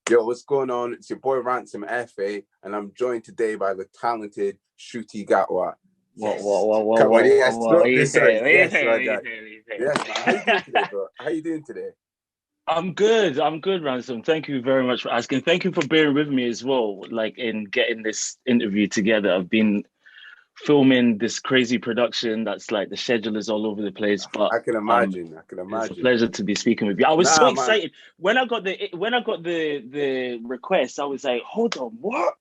Yo, what's going on? It's your boy Ransom FA, and I'm joined today by the talented Ncuti Gatwa. What, Yes. what, what, what, Come on, what, yes, what, what no, are you this sorry. saying? What are you Yes, saying? my What are you guy. saying? What are you Yes, man. How you doing saying? today, bro? How you doing today? I'm good. I'm good, Ransom. Thank you very much for asking. Thank you for bearing with me as well, like in getting this interview together. I've been filming this crazy production that's like the schedule is all over the place, but I can imagine. I can it's a imagine. pleasure to be speaking with you. I was so Nah, man. excited when I got the request. I was like, hold on, what?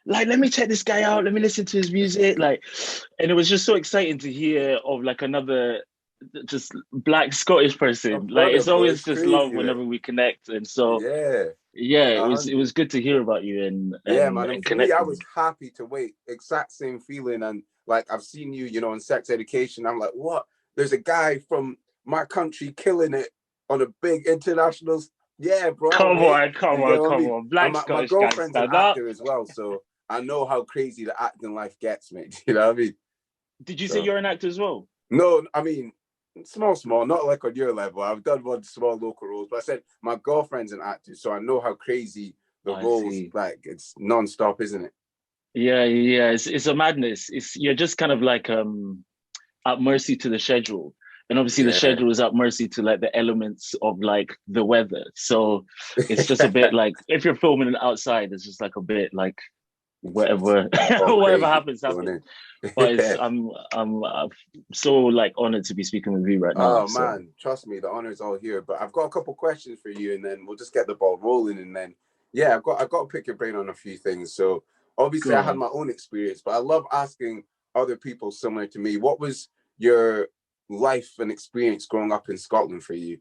Like, let me check this guy out. Let me listen to his music. Like, and it was just so exciting to hear of like another just black Scottish A person. Like, brother, it's bro. always It's just love crazy, man. whenever we connect. And so, Yeah. yeah, it was 100. good to hear about you and Yeah, man. And for me, connect I with was you. happy to wait. Exact same feeling. And like, I've seen you, in sex education. I'm like, what? There's a guy from my country killing it on a big international. Yeah, bro. I'll Come wait. on, come You get on, what I come mean? on. And Black my Scottish gang, girlfriend's an stand up. actor as well. So I know how crazy the acting life gets, mate. You know what I mean? Did you say So, you're an actor as well? no, I mean, small, not like on your level. I've done one small local roles, but I said my girlfriend's an actor. So I know how crazy the I roles, see. like, it's non-stop, isn't it? Yeah, yeah. It's a madness. It's you're just kind of like at mercy to the schedule. And obviously the Yeah. schedule is at mercy to like the elements of like the weather. So it's just a bit like if you're filming it outside, it's just like a bit like It's whatever all whatever crazy happens, going happens. in. But it's Yeah. I'm so like honored to be speaking with you right now. Oh So man, trust me, the honor's all here. But I've got a couple questions for you, and then we'll just get the ball rolling. And then, yeah, I've got to pick your brain on a few things. So obviously, I go had on. my own experience, but I love asking other people similar to me. What was your life and experience growing up in Scotland for you?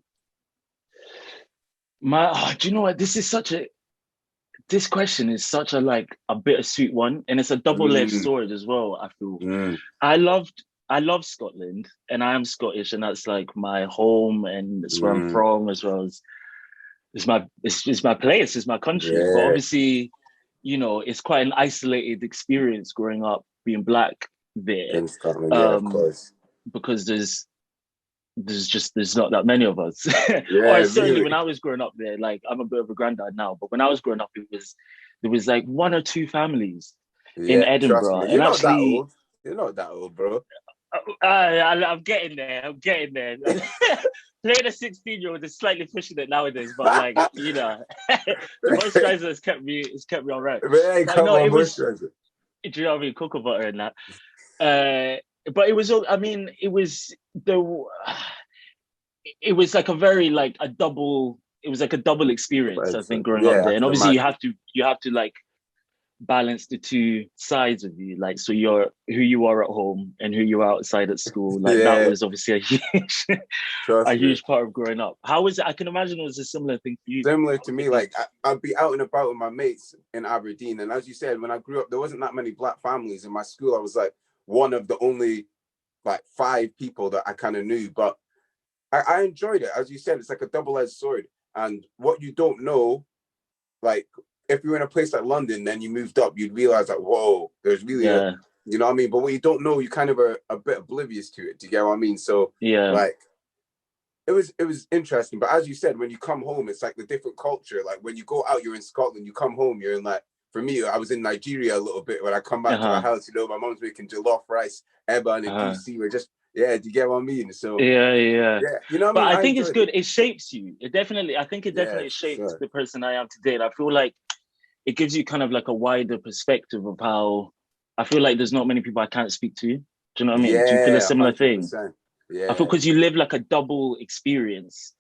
Do you know what? This question is such a like a bittersweet one, and it's a double-edged Mm, sword as well. I feel mm, I loved I love Scotland, and I am Scottish, and that's like my home, and it's where I'm mm. from, as well as it's my place, it's my country. But Yeah, obviously, it's quite an isolated experience growing up being black there, in Scotland, yeah, of um, course. because there's not that many of us. Or Yeah, certainly when really. I was growing up there, like I'm a bit of a granddad now, but when I was growing up, there was like one or two families in Yeah, trust Edinburgh, me. You're and not that actually old. You're not that old, bro. I'm getting there. I'm getting there. Playing a 16-year-old is slightly pushing it nowadays, but like the moisturizer has kept me all right. Man, But come no, on, it was. moisturizer. Do you know what I mean? Cocoa butter and that. But it was. I mean, it was the. It was like a very like a double. It was like a double experience. I think growing up Yeah, I there, and can obviously imagine. you have to like balance the two sides of you, like so you're who you are at home and who you are outside at school. Like that Yeah, was obviously a huge a trust me. huge part of growing up. How was it? I can imagine it was a similar thing for you. Similar to It me, is. like I'd be out and about with my mates in Aberdeen, and as you said, when I grew up, there wasn't that many black families in my school. I was like one of the only like five people that I kind of knew, but I enjoyed it. As you said, it's like a double-edged sword, and what you don't know, like if you're in a place like London, then you moved up, you'd realize that whoa, there's really a, Yeah, you know what I mean. But what you don't know, you kind of are a bit oblivious to it. Do you get what I mean? So yeah, like it was interesting. But as you said, when you come home, it's like the different culture. Like when you go out, you're in Scotland, you come home, you're in like for me, I was in Nigeria a little bit. When I come back to the uh-huh, house, my mom's making jollof rice, eba and uh-huh. egusi. We're just do you get what I mean? So Yeah, yeah. yeah, you know what I But mean? I I think it's enjoyed it. good. It shapes you. I think it Yeah, definitely for shaped sure. the person I am today. And I feel like it gives you kind of like a wider perspective of how I feel like there's not many people I can't speak to. Do you know what I mean? Do you feel a Yeah, similar thing? 100%. I feel Yeah. because you live like a double experience,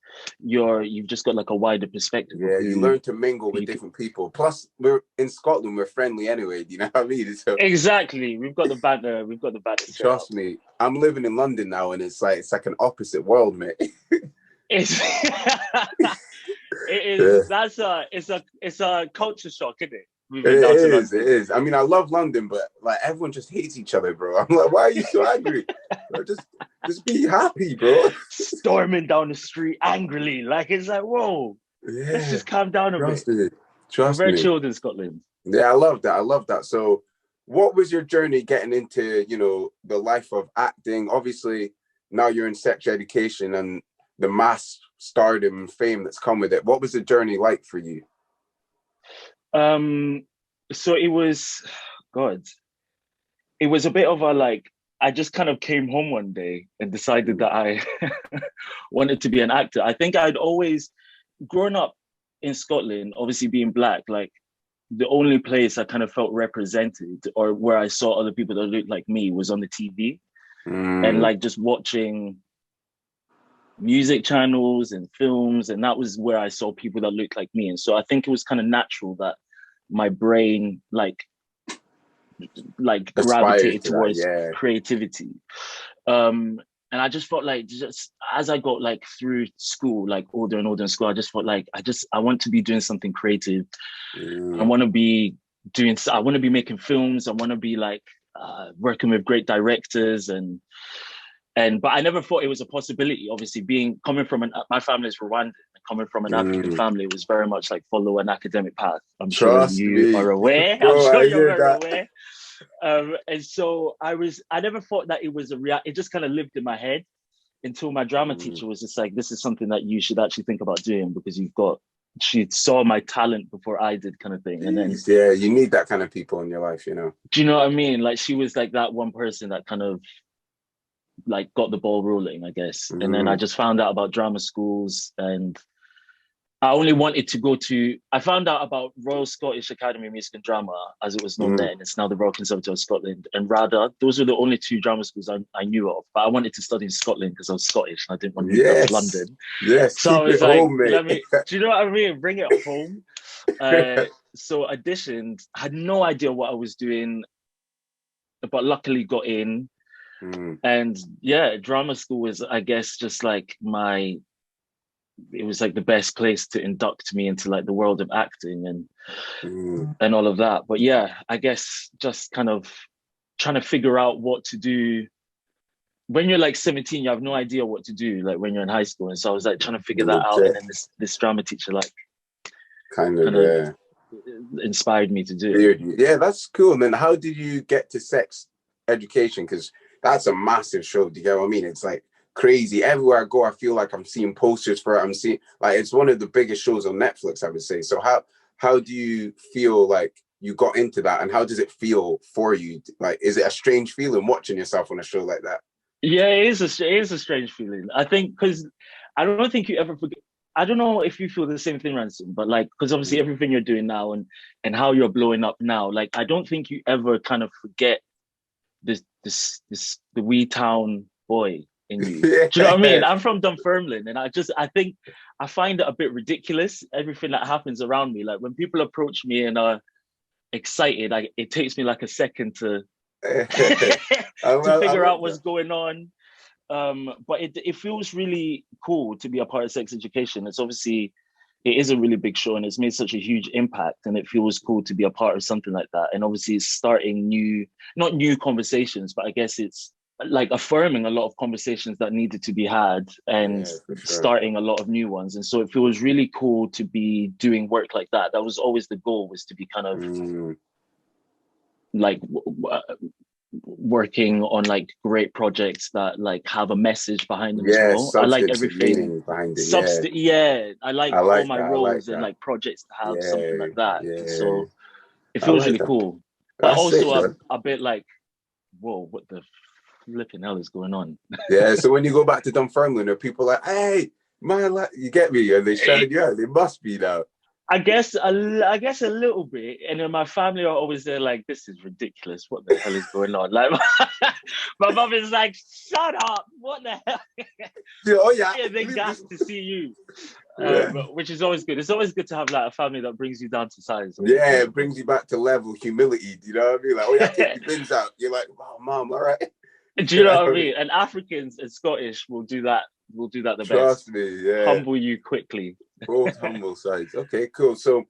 you've just got like a wider perspective of Yeah, you learn to mingle who with you can. different people. Plus, we're in Scotland, we're friendly anyway. Do you know what I mean? So Exactly. We've got the banter set up. trust me, I'm living in London now, and it's like an opposite world, mate. It's it is Yeah. it's a culture shock, isn't it? It Moving down to is, it London. is. I mean, I love London, but like everyone just hates each other, bro. I'm like, why are you so angry? Bro, just be happy, bro. Storming down the street angrily. Like it's like, whoa, let's Yeah, just calm down a bit. trust me, We're trust very me. chilled in Scotland. Yeah, I love that. I love that. So, what was your journey getting into, the life of acting? Obviously, now you're in sex education and the mass stardom and fame that's come with it. What was the journey like for you? So it was, God, it was a bit of a like, I just kind of came home one day and decided that I wanted to be an actor. I think I'd always grown up in Scotland, obviously being Black, like the only place I kind of felt represented or where I saw other people that looked like me was on the TV. And like just watching music channels and films, and that was where I saw people that looked like me. And so I think it was kind of natural that my brain gravitated towards creativity. And I just felt like, just as I got like through school, like older and older in school, I just felt like I want to be doing something creative. I want to be making films. I want to be like working with great directors but I never thought it was a possibility. Obviously, coming from my family is Rwandan, coming from an African family, it was very much like follow an academic path. I'm sure you are aware. Bro, I'm sure you're very aware. And so I never thought that it was it just kind of lived in my head until my drama teacher was just like, this is something that you should actually think about doing because she saw my talent before I did, kind of thing. And then, yeah, you need that kind of people in your life, you know? Do you know what I mean? Like she was like that one person that kind of like got the ball rolling, I guess. And then I just found out about drama schools, and I only wanted to I found out about Royal Scottish Academy of Music and Drama, as it was known then. It's now the Royal Conservatoire of Scotland and RADA. Those were the only two drama schools I knew of, but I wanted to study in Scotland because I was Scottish and I didn't want to move to London. Yes, so I was like, home, do you know what I mean? Bring it home. So auditioned, had no idea what I was doing, but luckily got in. And yeah, drama school was, I guess, just like it was like the best place to induct me into like the world of acting and all of that. But yeah, I guess just kind of trying to figure out what to do. When you're like 17, you have no idea what to do, like when you're in high school. And so I was like trying to figure that out. And then this drama teacher like kind of inspired me to do it. Yeah, that's cool. And then how did you get to sex education? Because that's a massive show. Do you get what I mean? It's like crazy. Everywhere I go, I feel like I'm seeing posters for it. I'm seeing like it's one of the biggest shows on Netflix, I would say. So how do you feel like you got into that, and how does it feel for you? Like, is it a strange feeling watching yourself on a show like that? Yeah, it is a strange feeling. I think because I don't think you ever forget. I don't know if you feel the same thing, Ransom, but like, because obviously everything you're doing now and how you're blowing up now, like I don't think you ever kind of forget the wee town boy in you. Do you know what I mean? I'm from Dunfermline, and I think I find it a bit ridiculous, everything that happens around me. Like when people approach me and are excited, it takes me like a second to figure out what's going on. But it feels really cool to be a part of sex education. It is a really big show and it's made such a huge impact, and it feels cool to be a part of something like that. And obviously it's starting not new conversations, but I guess it's like affirming a lot of conversations that needed to be had and starting a lot of new ones. And so it feels really cool to be doing work like that. That was always the goal, was to be kind of like working on like great projects that like have a message behind them as well. I like everything behind it. I like all my roles and like projects to have something like that. So it feels really cool. But also a bit like, whoa, what the flipping hell is going on? Yeah, so when you go back to Dunfermline, are people like, hey, man, like, you get me? And they shout you out. They must be now. I guess a little bit, and then my family are always there like, this is ridiculous, what the hell is going on? Like my mom is like, shut up, what the hell? They gas to see you. Which is always good. It's always good to have like a family that brings you down to size. Yeah, it brings you back to level humility. Do you know what I mean? Like, take your bins out. You're like, oh, mom, all right. Do you know what I mean? And Africans and Scottish will do that the best. Trust me, yeah. Humble you quickly. Both humble sides. Okay, cool. So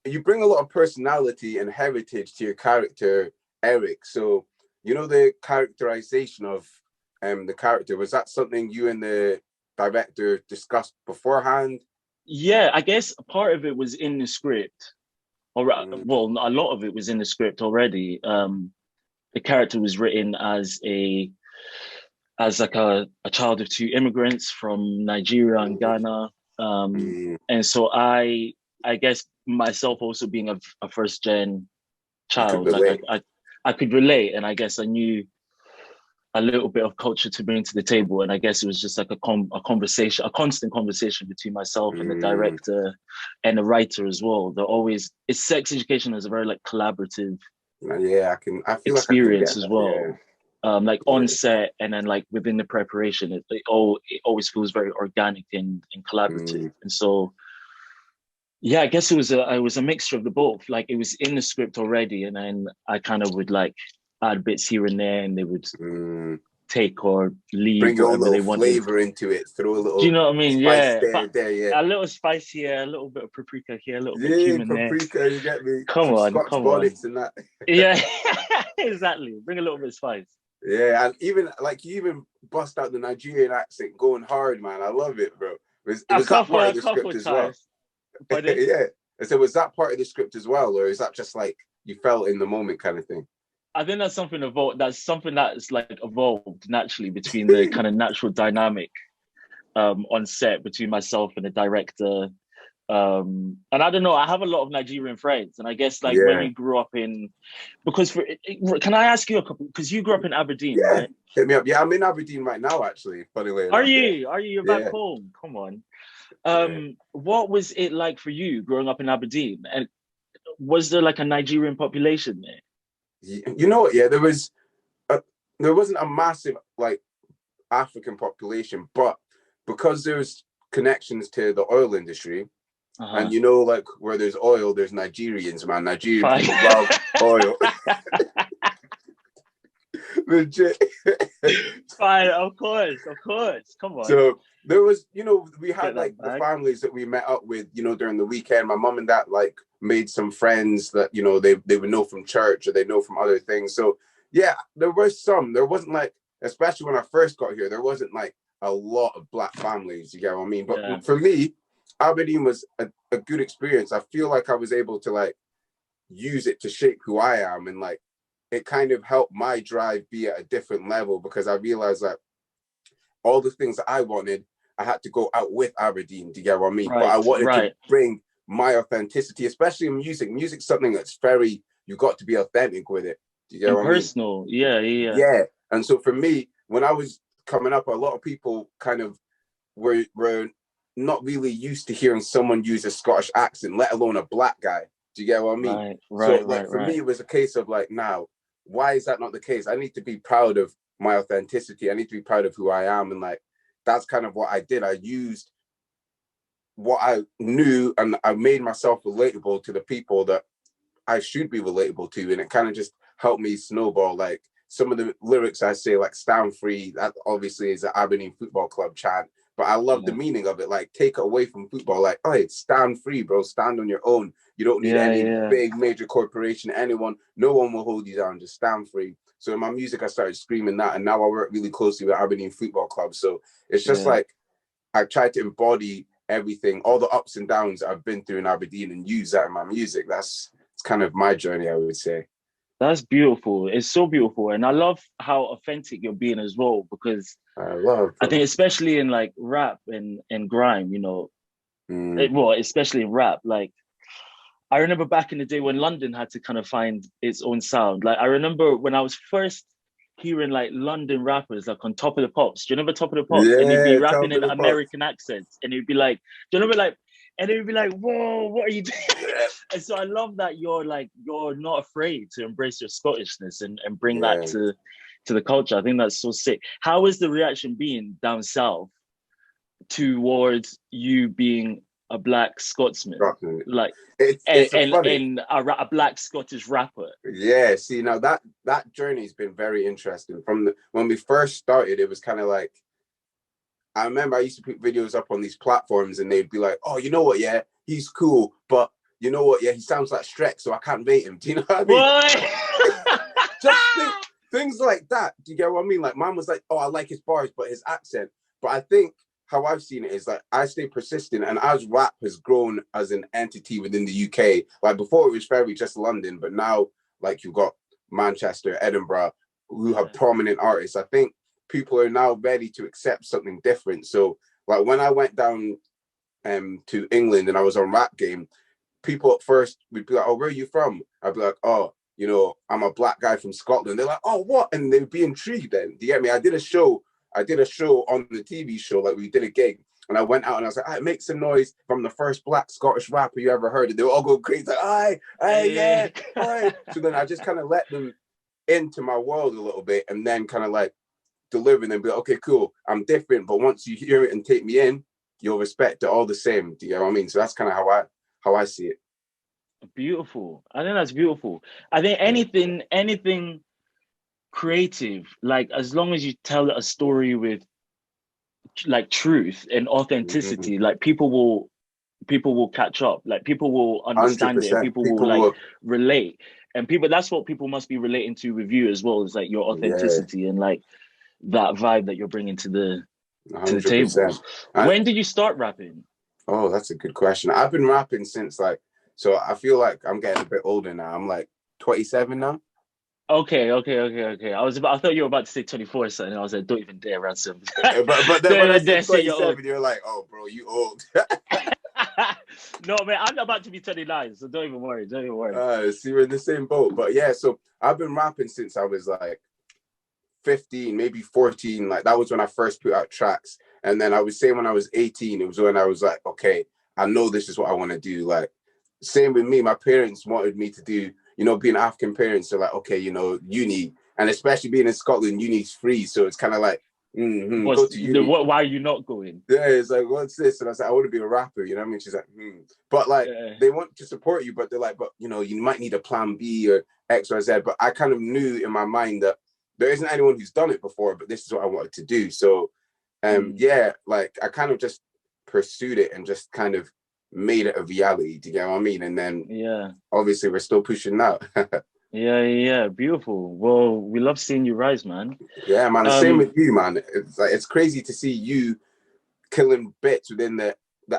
you bring a lot of personality and heritage to your character, Eric. So, you know, the characterization of the character, was that something you and the director discussed beforehand? Yeah, I guess part of it was in the script. Well, a lot of it was in the script already. The character was written as like a child of two immigrants from Nigeria and Ghana. And so I guess myself also being a first gen You could child, relate. like I could relate, and I guess I knew a little bit of culture to bring to the table, and I guess it was just like a conversation, a constant conversation between myself and the director and the writer as well. It's sex education is a very like collaborative Yeah, I feel like I can experience get as that. well. Like on set and then like within the preparation, it always feels very organic and collaborative. And so, yeah, I guess it was a mixture of the both. Like it was in the script already, and then I kind of would like add bits here and there, and they would take or leave bring your own whatever they little wanted. flavor into it. Throw a Do you little know what I mean? spice Yeah, there, yeah. a little spice here, a little bit of paprika here, a little bit of Yeah, cumin there. paprika, you get me? Come Some on, Scotch come on. bonnets and that. Yeah, exactly. Bring a little bit of spice. Yeah, and even like you even bust out the Nigerian accent going hard, man. I love it, bro. Was that part of the script as well? Yeah. And so was that part of the script as well, or is that just like you felt in the moment kind of thing? I think that's something evolved. That's something that's like evolved naturally between the kind of natural dynamic on set between myself and the director. And I don't know, I have a lot of Nigerian friends, and I guess like when you grew up in, can I ask you a couple? Because you grew up in Aberdeen, right? Hit me up. Yeah, I'm in Aberdeen right now, actually. Funny way. Are you? You're back home? Come on. What was it like for you growing up in Aberdeen? And was there like a Nigerian population there? You know what? Yeah, there wasn't a massive like African population, but because there's connections to the oil industry, and you know, like where there's oil, there's Nigerians, man. Nigerian people love oil. Legit. Fine, of course. Come on. So there was, you know, we had like the families that we met up with, you know, during the weekend. My mom and dad like made some friends that, you know, they would know from church or they know from other things. So yeah, there wasn't like, especially when I first got here, there wasn't like a lot of black families, you get what I mean? But for me, Aberdeen was a good experience. I feel like I was able to like use it to shape who I am, and like it kind of helped my drive be at a different level, because I realized that all the things that I wanted, I had to go out with Aberdeen, do you get what I mean? But I wanted to bring my authenticity, especially in music. Music's something that's very, you got to be authentic with it. Do you get what I mean? Personal, yeah. And so for me, when I was coming up, a lot of people kind of were not really used to hearing someone use a Scottish accent, let alone a black guy. Do you get what I mean? For me, it was a case of like, now, why is that not the case? I need to be proud of my authenticity. I need to be proud of who I am. And like, that's kind of what I did. I used what I knew and I made myself relatable to the people that I should be relatable to. And it kind of just helped me snowball. Like some of the lyrics I say, like "Stand Free," that obviously is an Aberdeen Football Club chant. But I love the meaning of it. Like, take it away from football. Like, oh, hey, stand free, bro. Stand on your own. You don't need any big major corporation, anyone. No one will hold you down. Just stand free. So in my music, I started screaming that. And now I work really closely with Aberdeen Football Club. So it's just like, I try to embody everything, all the ups and downs I've been through in Aberdeen, and use that in my music. It's kind of my journey, I would say. That's beautiful. It's so beautiful. And I love how authentic you're being as well, because I think especially in like rap and grime, you know, especially in rap, like I remember back in the day when London had to kind of find its own sound. Like I remember when I was first hearing like London rappers like on Top of the Pops. Do you remember Top of the Pops? And he'd be rapping in American accents, and he'd be like, do you remember like, and they'd be like, whoa, what are you doing? And so I love that you're not afraid to embrace your Scottishness and bring that to the culture. I think that's so sick. How is the reaction being down south towards you being a black Scotsman? Like and a black Scottish rapper? Yeah, see, now that journey's been very interesting. When we first started, it was kind of like, I remember I used to put videos up on these platforms and they'd be like, oh, you know what, yeah, he's cool, but you know what, yeah, he sounds like Shrek, so I can't rate him. Do you know what I mean? What? Just things like that. Do you get what I mean? Like, man was like, oh, I like his bars, but his accent. But I think how I've seen it is like, I stay persistent, and as rap has grown as an entity within the UK, like before it was very just London, but now like you've got Manchester, Edinburgh, who have prominent artists. I think people are now ready to accept something different. So like when I went down to England and I was on Rap Game, people at first would be like, oh, where are you from? I'd be like, oh, you know, I'm a black guy from Scotland. They're like, oh, what? And they'd be intrigued then. Do you get me? I did a show on the TV show, like we did a gig. And I went out and I was like, make some noise from the first black Scottish rapper you ever heard. And they would all go crazy, like, aye, yeah, aye. So then I just kind of let them into my world a little bit and then kind of like deliver and be like, okay, cool, I'm different. But once you hear it and take me in, you'll respect it all the same. Do you know what I mean? So that's kind of how I see it. Beautiful. I think that's beautiful. I think anything creative, like as long as you tell a story with like truth and Mm-hmm. authenticity, like people will catch up, like people will understand it and 100%. people will People like will, relate. And people, that's what people must be relating to with you as well, is like your yeah, authenticity and like that vibe that you're bringing to the table. 100%. When did you start rapping? Oh, that's a good question. I've been rapping since like, so I feel like I'm getting a bit older now. I'm like 27 now. Okay. I thought you were about to say 24 or something. I was like, don't even dare, Ransom. But then Don't when I even dare said say you're old. 27, you're like, oh, bro, you old. No, man, I'm about to be 29, so don't even worry. Don't even worry. See, we're in the same boat. But yeah, so I've been rapping since I was like 15, maybe 14. Like that was when I first put out tracks. And then I would say when I was 18, it was when I was like, okay, I know this is what I want to do. Like, same with me. My parents wanted me to do, you know, being African parents, they're like, okay, you know, uni. And especially being in Scotland, uni's free. So it's kind of like, go to uni. Why are you not going? Yeah, it's like, what's this? And I was like, I want to be a rapper, you know what I mean? She's like, But like, they want to support you, but they're like, but you know, you might need a plan B or X or Z. But I kind of knew in my mind that there isn't anyone who's done it before, but this is what I wanted to do. So, yeah, like I kind of just pursued it and just kind of made it a reality. Do you get what I mean? And then, obviously, we're still pushing now. Yeah, beautiful. Well, we love seeing you rise, man. Yeah, man. The same with you, man. It's like it's crazy to see you killing bits within the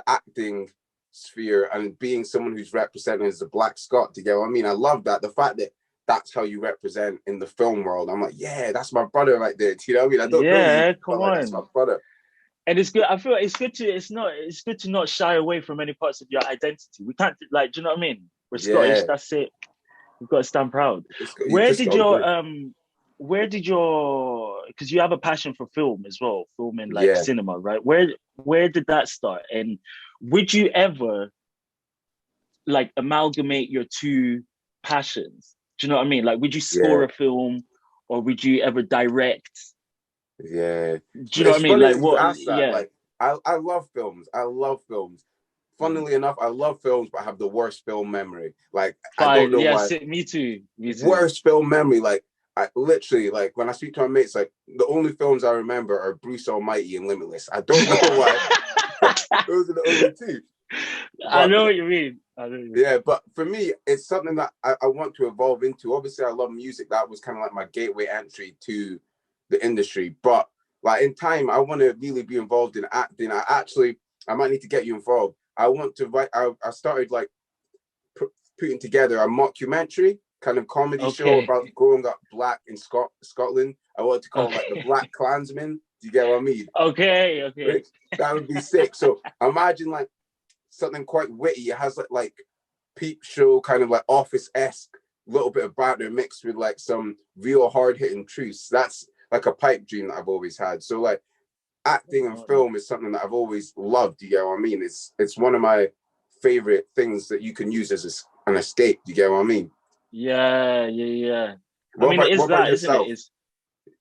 acting sphere and being someone who's represented as a black Scot. Do you get what I mean? I love that. The fact that that's how you represent in the film world. I'm like, yeah, that's my brother right there. Do you know what I mean? I don't know you, Come but like, on. that's my brother. And it's good. I feel like it's good to not shy away from any parts of your identity. We can't, like, do you know what I mean? We're Scottish, that's it. We've got to stand proud. Where did your because you have a passion for film as well, film and like cinema, right? Where did that start? And would you ever like amalgamate your two passions? Do you know what I mean? Like, would you score a film or would you ever direct? Yeah. Do you know what I mean? Funny Like, that you what? asked that. Like, I love films. I love films. Funnily enough, I love films, but I have the worst film memory. Like, I don't know why. Me too. Worst film memory. Like, I literally, like, when I speak to my mates, like, the only films I remember are Bruce Almighty and Limitless. I don't know why. Those are the only two. But, I know what you mean. Yeah, but for me, it's something that I want to evolve into. Obviously, I love music. That was kind of like my gateway entry to the industry. But like in time, I want to really be involved in acting. I might need to get you involved. I want to write. I started like putting together a mockumentary kind of comedy show about growing up black in Scotland. I want to call it like the Black Klansman. Do you get what I mean? Okay. That would be sick. So imagine like something quite witty. It has like peep show kind of like Office-esque little bit of banter mixed with like some real hard-hitting truths. That's like a pipe dream that I've always had. So like acting and film is something that I've always loved. You get what I mean? It's one of my favorite things that you can use as an escape. You get what I mean? Yeah. What about yourself? Isn't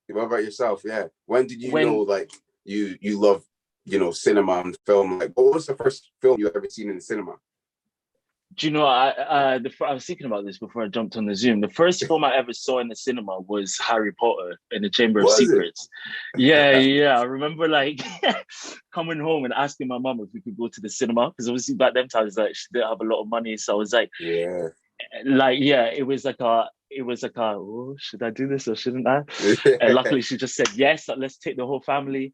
it? What about yourself? Yeah. When did you know like you love, you know, cinema and film? Like, what was the first film you ever seen in the cinema? Do you know, I was thinking about this before I jumped on the Zoom. The first film I ever saw in the cinema was Harry Potter and the Chamber of Secrets. Yeah. I remember like coming home and asking my mum if we could go to the cinema because obviously back then times like she didn't have a lot of money, so I was like, it was like oh, should I do this or shouldn't I? And luckily she just said yes, let's take the whole family.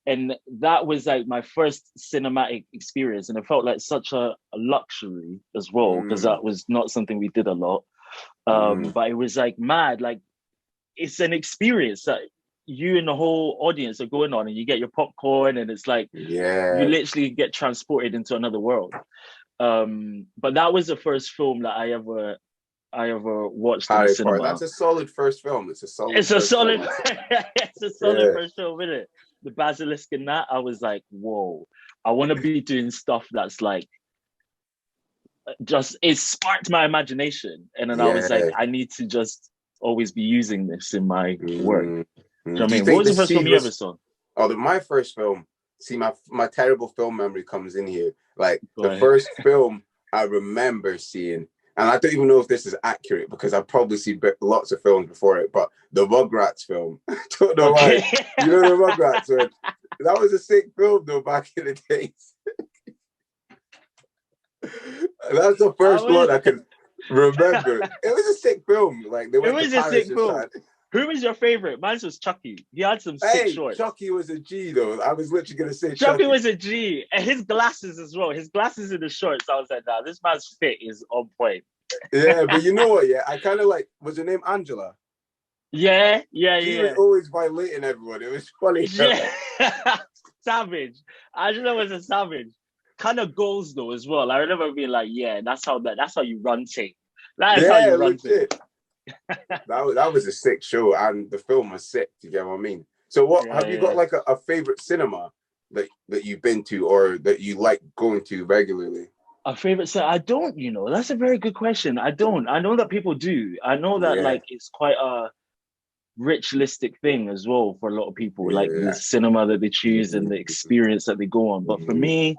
And that was like my first cinematic experience. And it felt like such a luxury as well, because that was not something we did a lot. But it was like mad, like it's an experience that you and the whole audience are going on and you get your popcorn and it's like, you literally get transported into another world. But that was the first film that I ever watched in the Harry Potter. cinema. That's a solid first film. It's a solid. It's a first solid, film. it's a solid first film, isn't it? The basilisk in that, I was like, whoa, I want to be doing stuff that's like, just, it sparked my imagination. And then I was like, I need to just always be using this in my work. Do you know what I mean? What was the first film you ever saw? Oh, my first film. See, my terrible film memory comes in here. Like the first film I remember seeing, and I don't even know if this is accurate because I've probably seen lots of films before it, but the Rugrats film. I don't know why. You know the Rugrats one? That was a sick film though back in the days. That's the first one I can remember. It was a sick film. Like they went to Paris and shot. Who was your favorite? Mine was Chucky. He had some sick shorts. Chucky was a G though. I was literally gonna say Chucky was a G, and his glasses as well. His glasses in the shorts. I was like, nah, this man's fit is on point. Yeah, but you know what? Yeah, I kind of like. Was her name Angela? Yeah. She was always violating everyone. It was funny. Yeah, savage. Angela was a savage. Kind of goals though as well. I remember being like, yeah, that's how you run thing. That is how you run thing. that was a sick show, and the film was sick. Do you get what I mean? So, what have you got like a favorite cinema that you've been to or that you like going to regularly? A favorite cinema? I don't. You know, that's a very good question. I don't. I know that people do. I know that like it's quite a ritualistic thing as well for a lot of people. Like the cinema that they choose and the experience that they go on. But for me,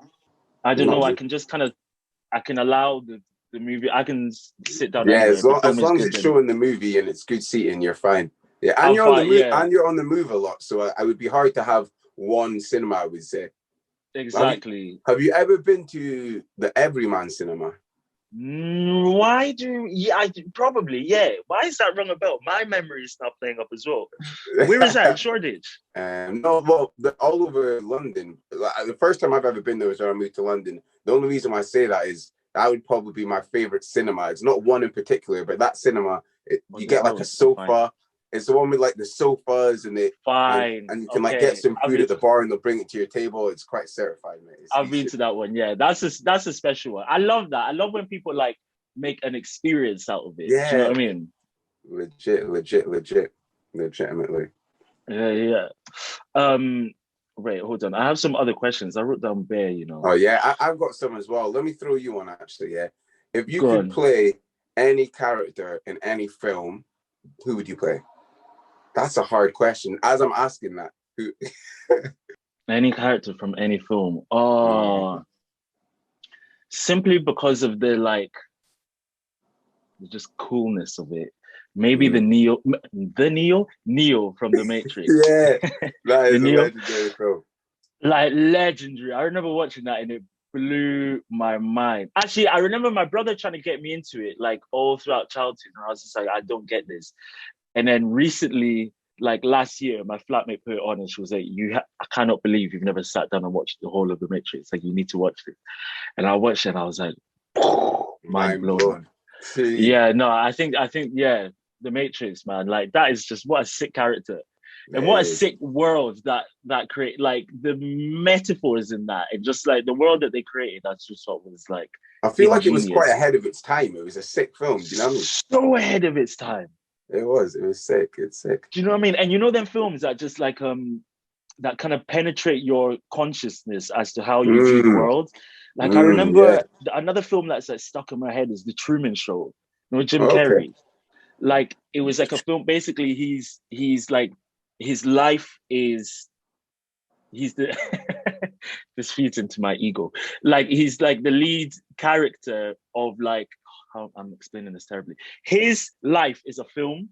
I don't know. I can just I can allow the movie. I can sit down. Yeah, as long as it's showing the movie and it's good seating, you're fine. Yeah, and you're on the move. And you're on the move a lot, so I would be hard to have one cinema. I would say. Exactly. Have you ever been to the Everyman Cinema? Probably. Why is that rung a bell? My memory is not playing up as well. Where is that? Shoreditch? No, well, all over London. The first time I've ever been there was when I moved to London. The only reason why I say that is that would probably be my favorite cinema. It's not one in particular, but that cinema, you get like a sofa. Fine. It's the one with like the sofas and and you can like get some food at the bar and they'll bring it to your table. It's quite certified, mate. I've been to that one. Yeah, that's a special one. I love that. I love when people like make an experience out of it. Yeah, do you know what I mean? Legitimately. Yeah. Wait, hold on. I have some other questions. I wrote down bare, you know. Oh yeah, I've got some as well. Let me throw you one actually. Yeah, if you could play any character in any film, who would you play? That's a hard question. As I'm asking that, who? Any character from any film? Simply because of the just coolness of it. Maybe the Neo from The Matrix. Yeah, that is a legendary film. Like legendary. I remember watching that and it blew my mind. Actually, I remember my brother trying to get me into it like all throughout childhood, and I was just like, I don't get this. And then recently, like last year, my flatmate put it on and she was like, I cannot believe you've never sat down and watched the whole of The Matrix. Like, you need to watch it. And I watched it and I was like, mind blown. Yeah, no, I think, yeah, The Matrix, man. Like, that is just, what a sick character. And what a sick world that create, like the metaphors in that, and just like the world that they created. That's just what was like. I feel like it was quite ahead of its time. It was a sick film. Do you know what I mean? So ahead of its time. It was sick. It's sick. Do you know what I mean? And you know them films that just like that kind of penetrate your consciousness as to how you view the world. Like I remember another film that's like stuck in my head is The Truman Show. You know, Jim Carrey. Like it was like a film. Basically, he's like his life is the this feeds into my ego. Like he's like the lead character of like. How I'm explaining this terribly. His life is a film.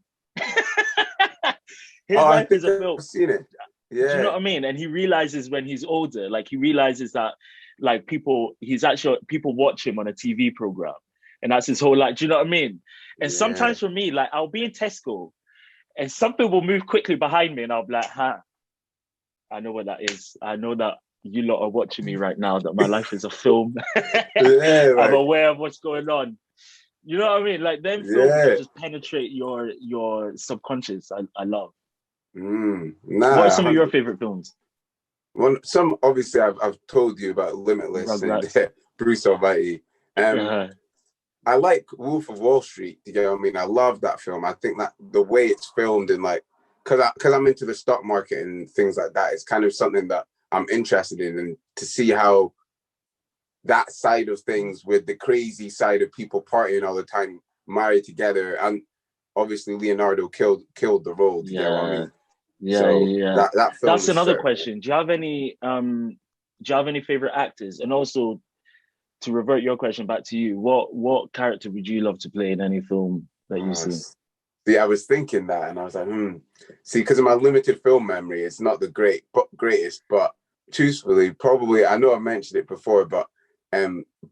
His life is a film. I've seen it. Yeah. Do you know what I mean? And he realizes when he's older, like he realizes that like people watch him on a TV program. And that's his whole life. Do you know what I mean? And sometimes for me, like I'll be in Tesco and something will move quickly behind me and I'll be like, I know what that is. I know that you lot are watching me right now, that my life is a film. I'm aware of what's going on. You know what I mean? Like them films that just penetrate your subconscious. I love. What are some of your favorite films? Some obviously I've told you about Limitless and Bruce Almighty. Um, I like Wolf of Wall Street. You know what I mean? I love that film. I think that the way it's filmed and like, because I'm into the stock market and things like that, it's kind of something that I'm interested in, and to see how that side of things with the crazy side of people partying all the time, married together, and obviously Leonardo killed the role. Do you get what I mean? So that film That's was another certain. question. Do you have any favorite actors? And also, to revert your question back to you, what character would you love to play in any film that you see? See, I was thinking that, and I was like, See, because of my limited film memory, it's not the greatest, but truthfully, probably, I know I mentioned it before, but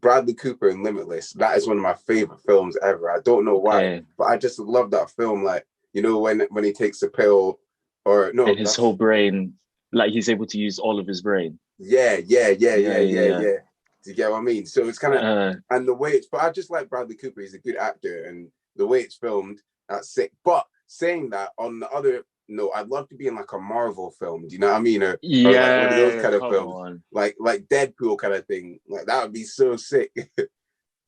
Bradley Cooper in Limitless, that is one of my favorite films ever. I don't know why, but I just love that film. Like, you know, when he takes a pill, or no, and his whole brain, like he's able to use all of his brain. Yeah. Do you get what I mean? So it's kind of, and the way it's, but I just like Bradley Cooper. He's a good actor, and the way it's filmed, that's sick. But saying that, on the other note, I'd love to be in like a Marvel film. Do you know what I mean? Or like one of those kind of films, like Deadpool kind of thing. Like that would be so sick.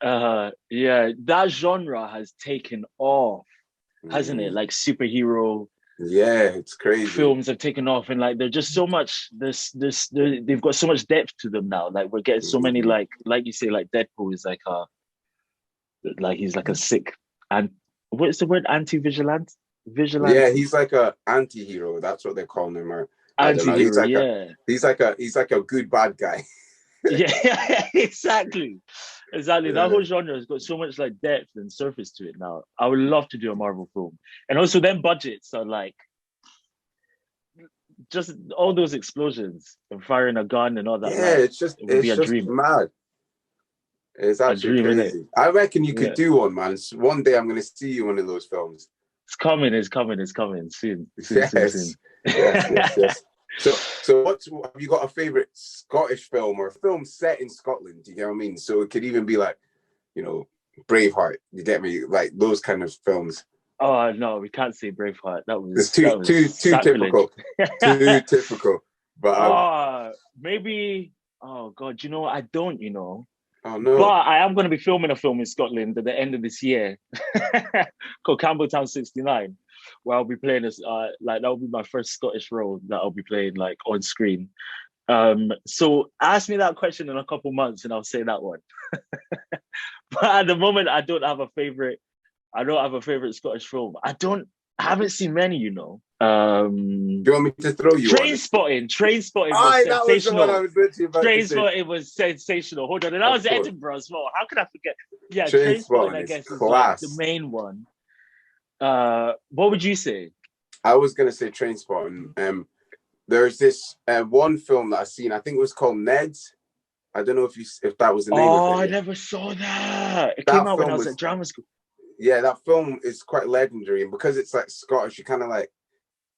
That genre has taken off, hasn't it? Like superhero. Yeah, it's crazy. Films have taken off, and like they're just so much. They've got so much depth to them now. Like we're getting so many, like you say, like Deadpool is he's like a sick, and what's the word, anti-vigilante? Vigilante. Yeah, he's like a anti-hero. That's what they're calling him. Or anti-hero. He's like a good bad guy. Yeah, exactly. That whole genre has got so much like depth and surface to it now. I would love to do a Marvel film, and also then budgets are like just all those explosions and firing a gun and all that. Yeah, it's just mad. It's actually crazy. I reckon you could do one, man. One day I'm going to see you in one of those films. It's coming soon. Yes. So have you got a favorite Scottish film or a film set in Scotland? Do you get what I mean? So it could even be like, you know, Braveheart. You get me? Like those kind of films. Oh no, we can't say Braveheart. That was it's too typical. Too typical. But maybe. Oh God, you know I don't. You know. Oh no. But I am going to be filming a film in Scotland at the end of this year called Campbelltown 69, where I'll be playing as that will be my first Scottish role that I'll be playing like on screen. So ask me that question in a couple months and I'll say that one. But at the moment, I don't have a favorite Scottish film. I haven't seen many, you know. Do you want me to throw you Trainspotting was sensational. Trainspotting was sensational. Hold on, and that was Edinburgh as well. How could I forget? Yeah, Trainspotting I guess is like the main one. What would you say? I was gonna say Trainspotting. There's this one film that I've seen. I think it was called Ned's. I don't know if that was the name of it. Oh, I never saw that. It came out when I was at drama school. Yeah, that film is quite legendary, and because it's like Scottish, you kind of like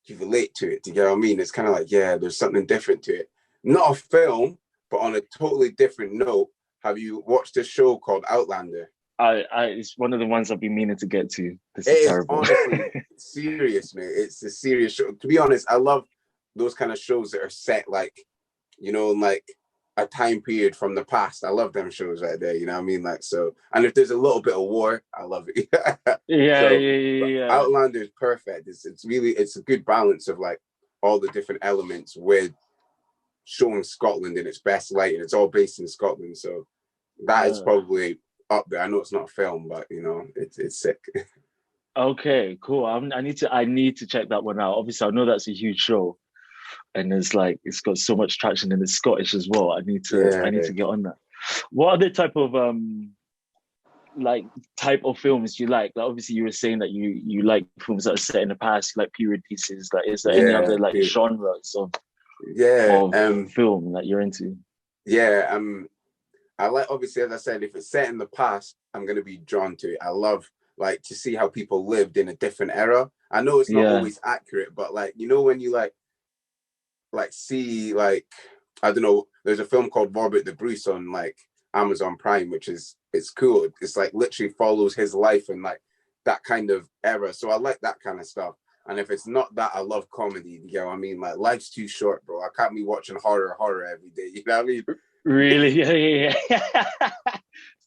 you relate to it. Do you get what I mean? It's kind of like, yeah, there's something different to it. Not a film, but on a totally different note. Have you watched a show called Outlander? It's one of the ones I've been meaning to get to. This is terrible. Honestly serious, mate. It's a serious show. To be honest, I love those kind of shows that are set like, you know, like a time period from the past. I love them shows right there. You know what I mean? Like, so, and if there's a little bit of war, I love it. Yeah. Outlander is perfect. It's a good balance of like all the different elements with showing Scotland in its best light, and it's all based in Scotland. So that is probably up there. I know it's not a film, but you know, it's sick. Okay, cool. I need to check that one out. Obviously, I know that's a huge show, and it's got so much traction, and it's Scottish as well. I need to get on that. What other type of films do you like? Like obviously you were saying that you like films that are set in the past, like period pieces. Like is there any other genres of film that you're into? Yeah, I like, obviously, as I said, if it's set in the past, I'm gonna be drawn to it. I love like to see how people lived in a different era. I know it's not always accurate, but like, you know, when you like see like, I don't know, there's a film called Robert the Bruce on like Amazon Prime, it's cool. It's like literally follows his life and like that kind of era. So I like that kind of stuff. And if it's not that, I love comedy. You know what I mean? Like life's too short, bro. I can't be watching horror every day. You know what I mean? Really? Yeah.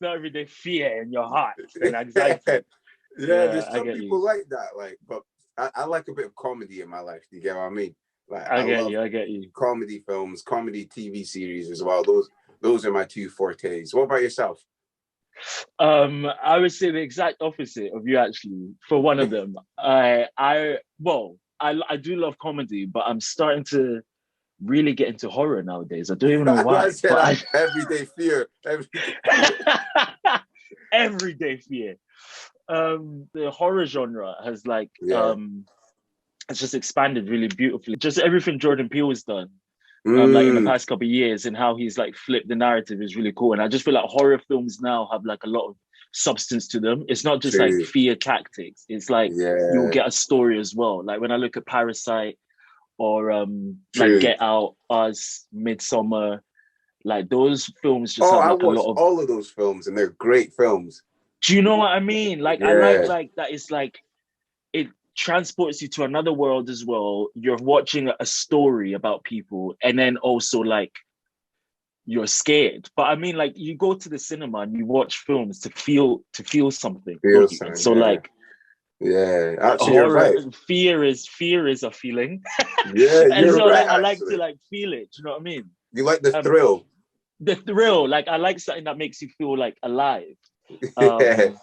not everyday fear in your heart and anxiety. Yeah, Yeah, there's I some get people you. like that. Like, but I like a bit of comedy in my life. Do you get what I mean? Like, I I get love you. I get you. comedy films, comedy TV series as well. Those are my two fortes. What about yourself? I would say the exact opposite of you actually. For one of them, well, I do love comedy, but I'm starting to really get into horror nowadays. I don't even know I why, said but I, everyday fear, everyday fear. everyday fear. The horror genre has like Yeah. it's just expanded really beautifully. Just everything Jordan Peele has done. Like in the Mm, past couple of years, and how he's like flipped the narrative is really cool. And I just feel like horror films now have like a lot of substance to them. It's not just like true. fear tactics. It's like you'll Yeah. get a story as well. Like when I look at Parasite or like True. Get Out, Us, Midsummer, like those films just Oh, have I like a lot watched of. all of those films, and they're great films. Do you know what I mean? Like I Yeah. like that. It's like it transports you to another world as well. You're watching a story about people, and then also like you're scared. But I mean, like you go to the cinema and you watch films to feel something, don't Feel you? And something. so Yeah. like Yeah. Actually, you're horror, right. fear is a feeling, Yeah, and you're so right. like I like to Actually, like feel it. Do you know what I mean? you like the Um, thrill. the thrill, like I like something that makes you feel like alive. Yeah. Um,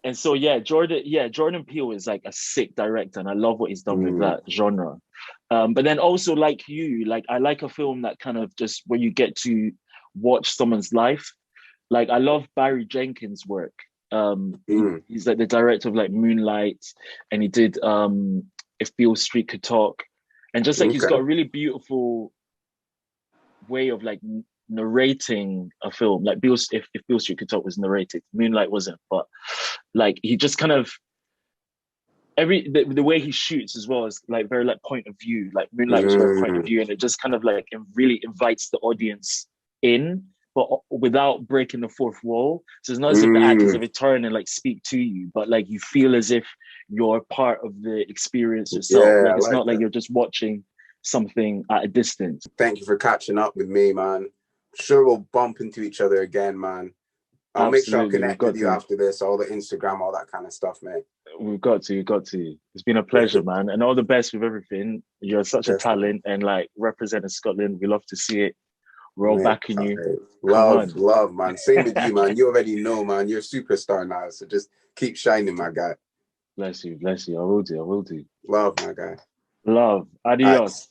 and so Jordan Peele is like a sick director, and I love what he's done with Mm, that genre. But then also like you, like I like a film that kind of just where you get to watch someone's life. Like I love Barry Jenkins' work. mm. He's like the director of like Moonlight, and he did If Beale Street Could Talk, and just like he's got Okay. a really beautiful way of like narrating a film. Like if Beale Street Could Talk was narrated, Moonlight wasn't, but like he just kind of the way he shoots as well is like very like point of view. Like Moonlight was very point of Mm, view, and it just kind of like it really invites the audience in, but without breaking the fourth wall. So it's not as if the actors mm. have returned and like speak to you, but like you feel as if you're part of the experience yourself. Yeah, Like I it's like not like that. you're just watching something at a distance. Thank you for catching up with me, man. Sure, we'll bump into each other again, man. I'll make sure I Absolutely, connect with you after this, all the Instagram, all that kind of stuff, mate. we've got to. It's been a pleasure, Wicked. man, and all the best with everything. You're such a Definitely. talent, and like representing Scotland, we love to see it. We're all Mate, backing you. Come love, on. love, man. Same with you, man. You already know, man. You're a superstar now. So just keep shining, my guy. Bless you, bless you. I will do, I will do. Love, my guy. Love. All right. Adios.